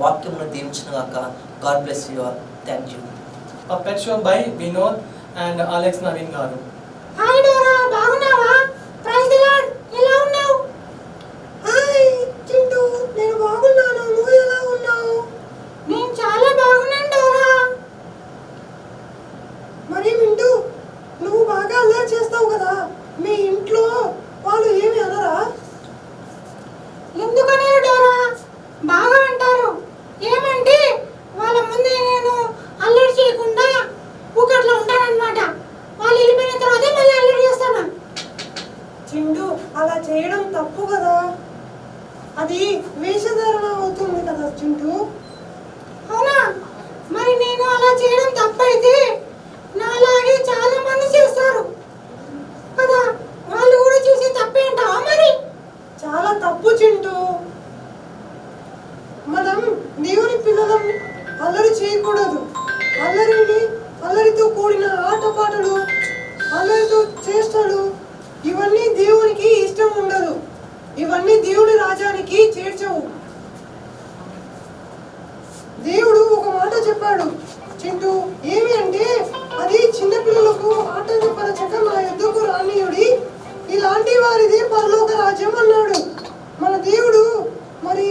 వాక్యమును దీవించునుగాక. God bless you all. Thank you. A pet show by Vinod and Alex Naveen garu. Hi Dora, బాగున్నావా? Praise the lord. ఎలా ఉన్నావు? Hi Chintu, నేను బాగున్నాను. నువ్వు ఎలా ఉన్నావు? నేను చాలా బాగున్నాను డోరా. మరి మింటూ, నువ్వు బాగా అల్లరి చేస్తావు కదా, మీ ఇంట్లో వాళ్ళు ఏమి అనరా? ఎందుకనేరు డోరా, బాగా అంటారు. ఏమంటే వాళ్ళ ముందే నేను అల్లరి చేయకుండా ఊకట్లో ఉంటానన్నమాట. వాళ్ళు వెళ్ళిపోయిన తర్వాత మళ్ళీ అల్లరి చేస్తాను. చిండు, అలా చేయడం తప్పు కదా, అది వేషధారణ అవుతుంది కదా చింటూ. అవునా? మరి నేను అలా చేయడం తప్పైతే నాలాగే చాలా మంది చేస్తారు కదా, వాళ్ళు కూడా చేసే తప్పేంటావా? మరి చాలా తప్పు చింటూ. మనం దేవుని పిల్లలం అల్లరి చేయకూడదు. అల్లరితో కూడిన ఆటపాటలు, అల్లరితో చేష్టలు, ఇవన్నీ దేవునికి ఇష్టం ఉండదు. ఇవన్నీ దేవుని రాజ్యానికి చేర్చవు. దేవుడు ఒక మాట చెప్పాడు చింటూ, ఏమి అంటే, అది చిన్నపిల్లలకు ఆట చెప్పనచక నా యొద్దకు రానీయుడి, ఇలాంటి వారిది పరలోక రాజ్యం అన్నాడు మన దేవుడు. మరి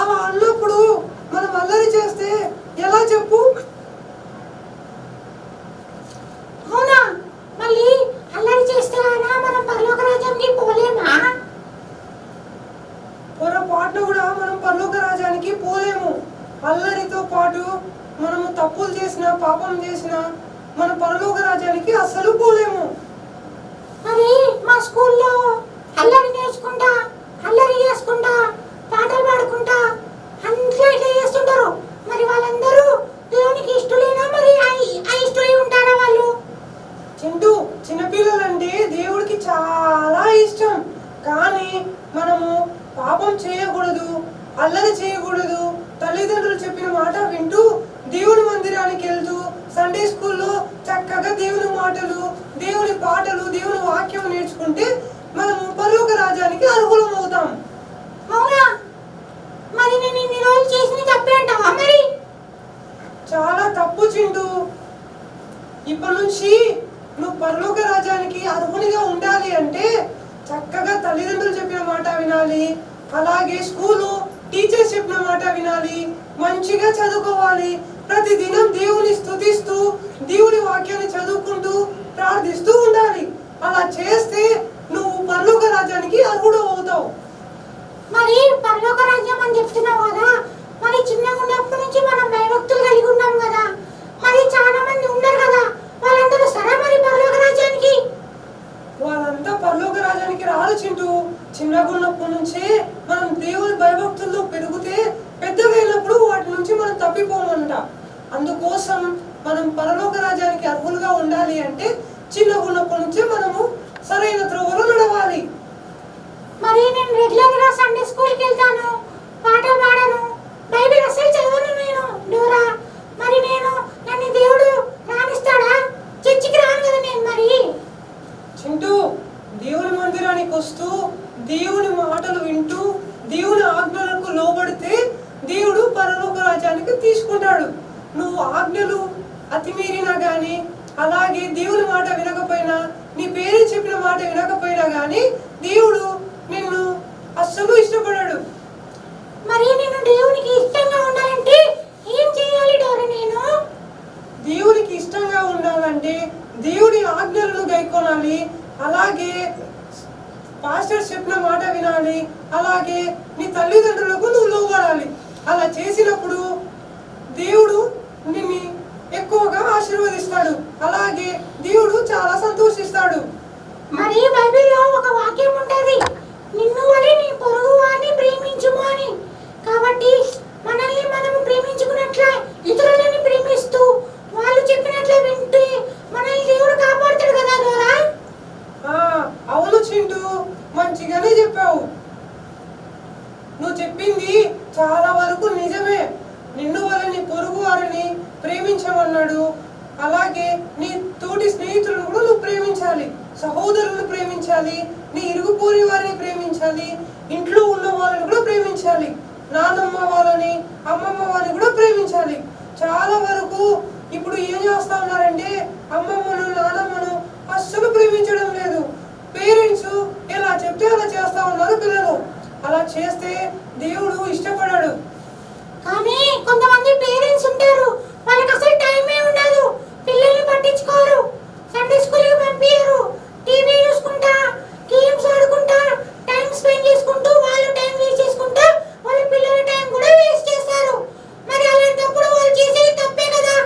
అలా అన్నప్పుడు మనం అల్లరి చేస్తే ఎలా చెప్పు? అవునా? మళ్ళీ అల్లరి చేస్తే మనం పరలోక రాజ్యానికి పోలేమా? పొరపాటున కూడా మనం పరలోక రాజ్యానికి పోలేము. అల్లరితో పాటు మనము తప్పులు చేసినా, పాపం చేసినా మన పరలోక రాజ్యానికి అస్సలు పోలేము. మరి మా స్కూల్లో అల్లరి నేర్చుకుంటా, అల్లరి చేసుకుంటా, పాటలు పాడుకుంటా అంతా ఇట్లా చేస్తుంటారు. మరి వాళ్ళందరూ దేవునికి ఇష్టలేనా? మరి ఇష్టలే ఉంటారా వాళ్ళు? చింటూ, చిన్నపిల్లలంటే దేవుడికి చాలా ఇష్టం. కానీ మనము పాపం చేయకూడదు, అల్లరి చేయకూడదు. తల్లిదండ్రులు చెప్పిన మాట వింటూ దేవుని మందిరానికి వెళ్తూ సండే స్కూల్లో చక్కగా దేవుని మాటలు, దేవుని పాటలు, దేవుని వాక్యం నేర్చుకుంటే మనము పరలోక రాజ్యానికి అర్హులం అవుతాం. అవునా? మరి నేను ఇన్ని రోజులు చేసిన తప్పే అంటావా? మరి చాలా తప్పు చింటూ. ఇప్పటి నుంచి నువ్వు పరలోక రాజ్యానికి అర్హునిగా ఉండాలి అంటే చక్కగా తల్లిదండ్రులు చెప్పిన మాట వినాలి, అలాగే స్కూలు టీచర్స్ చెప్పిన మాట వినాలి, మంచిగా చదువుకోవాలి, ప్రతిదినం దేవుని స్తుతిస్తూ దేవుని వాక్యాన్ని చదువుకుంటూ ప్రార్థిస్తూ ఉండాలి. అలా చేస్తే నువ్వు పరలోక రాజ్యానికి అర్హుడు అవుతావు. మరి పరలోక రాజ్యం అని చెప్తున్నావు కదా, మరి చిన్నగా ఉన్నప్పటి నుంచి మనం భయభక్తులు కలిగి ఉన్నాం కదా, మరి చాలా మంది ఉన్నారు కదా, వాళ్ళందరూ సరే మరి పరలోక రాజ్యానికి? వాళ్ళంతా పరలోక రాజ్యానికి రాదు చింటూ. చిన్నగా ఉన్నప్పటి నుంచే మనం దేవుని భయభక్తుల్లో పెరిగితే పెద్దగా అయినప్పుడు వాటి నుంచి మనం తప్పిపోమంట. అందుకోసం మనం పరలోక రాజ్యానికి అర్హులుగా ఉండాలి అంటే చిన్నగా ఉన్నప్పటి నుంచే మనము సరైన త్రోవలో నడవాలి. మరి నేను రెగ్యులర్ గా సండే స్కూల్కి వెళ్తాను, పాటలు పాడాను, బైబిల్ అసలు చదవను నేను డోరా. మరి నన్ను దేవుడు రానిస్తాడా? చర్చికి రాను కదా నేను. మరి చింటూ, దేవుని మందిరానికి వస్తూ దేవుని మాటలు వింటూ దేవుని ఆజ్ఞలకు లోబడితే దేవుడు పరలోక రాజ్యానికి తీసుకుంటాడు. నువ్వు ఆజ్ఞలు అతిమీరినా గానీ, అలాగే దేవుని మాట వినకపోయినా, నీ పేరు చెప్పిన మాట వినకపోయినా గానీ దేవుడు నిన్ను అస్సలు ఇష్టపడాడు. మరి నేను దేవునికి ఇష్టంగా ఉండాలంటే ఏం చేయాలి డోరా? నేను దేవునికి ఇష్టంగా ఉండాలంటే దేవుడి ఆజ్ఞలను గైకొనాలి, అలాగే పాస్టర్స్ చెప్పిన మాట వినాలి, అలాగే నీ తల్లిదండ్రులకు నువ్వు లోబడాలి. అలా చేసినప్పుడు దేవుడు నిన్ను ఎక్కువగా ఆశీర్వదిస్తాడు, అలాగే దేవుడు చాలా సంతోషిస్తాడు. మరి బైబిల్లో ఒక వాక్యం ఉంటది, నిన్ను వలె నీ పొరుగు వారిని ప్రేమించుము అని. కాబట్టి మనల్ని మనము ప్రేమించుకున్నట్లే ఇతరులని ప్రేమిస్తూ వాళ్ళు చెప్పినట్లే వింటే మనల్ని దేవుడు కాపాడుతాడు కదా డోరా. అవును చింటూ, మంచిగానే చెప్పావు. నువ్వు చెప్పింది చాలా వరకు నిజమే. నిన్ను వల్ల నీ పొరుగు వారిని ప్రేమించమన్నాడు, అలాగే నీ తోటి స్నేహితులను కూడా నువ్వు ప్రేమించాలి, సహోదరులను ప్రేమించాలి, నీ ఇరుగు పొరుగు వారిని ప్రేమించాలి, ఇంట్లో ఉన్న వాళ్ళని కూడా ప్రేమించాలి. నాన్నమ్మ వాళ్ళని అమ్మమ్మ వాళ్ళని కూడా ప్రేమించాలి. చాలా వరకు ఇప్పుడు ఏం చేస్తా ఉన్నారంటే అమ్మమ్మను నాన్నమ్మను అస్సలు ప్రేమించడం లేదు. పేరెంట్స్ ఎలా చెప్తే అలా చేస్తా ఉన్నారు పిల్లలు. అలా చేస్తే దేవుడు ఇష్టపడాడు. కానీ కొంతమంది పేరెంట్స్ ఉంటారు, వాళ్ళకి అసలు టైమే ఉండదు, పిల్లల్ని పట్టించుకోరు, సండే స్కూల్కి పంపించరు, టీవీ చూసుకుంటా గేమ్స్ ఆడుకుంటా టైం స్పెండ్ చేసుకుంటూ వాళ్ళు టైం వేస్ట్ చేసుకుంటా వాళ్ళ పిల్లల టైం కూడా వేస్ట్ చేస్తారు. మరి అలాంటప్పుడు వాళ్ళు చేసేది తప్పే కదా.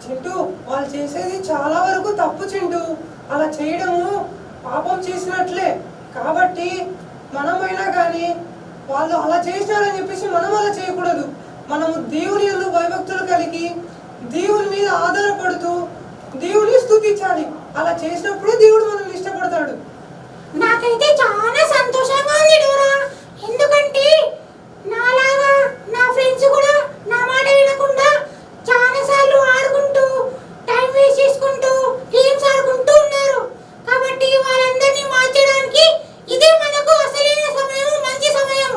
చింటూ, వాళ్ళు చేసేది చాలా వరకు తప్పు చింటూ. అలా చేయడము పాపం చేసినట్లే. కాబట్టి మనమైనా కానీ వాళ్ళు అలా చేసినారని చెప్పేసి మనం అలా చేయకూడదు. మనము దేవుని యందు భయభక్తులు కలిగి దేవుని మీద ఆధారపడుతూ దేవుని స్తుతించాలి. అలా చేసినప్పుడు దేవుడు మనల్ని ఇష్టపడతాడు. నాకైతే చాలా సంతోషంగా ఉంది డోరా. ఎందుకంటే నాలాగా నా ఫ్రెండ్స్ కూడా నా మాట వినకుండా చాలా సార్లు ఆడుకుంటూ టైం వేస్ట్ చేసుకుంటూ గేమ్స్ ఆడుకుంటూ ఉన్నారు. కాబట్టి వాళ్ళందరినీ మార్చడానికి ఇదే మనకు అసలైన సమయం, మంచి సమయం.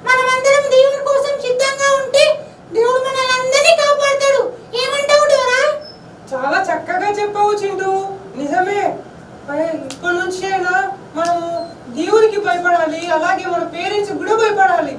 మనమందరం దేవుని కోసం సిద్ధంగా ఉంటే దేవుడు మనల్ని కాపాడతాడు. ఏమంటావు డోరా? చాలా చక్కగా చెప్పావు చింటూ. నిజమే. ఇప్పటి నుంచి అయినా మనము దేవునికి భయపడాలి, అలాగే మన పేరెంట్స్ కూడా భయపడాలి.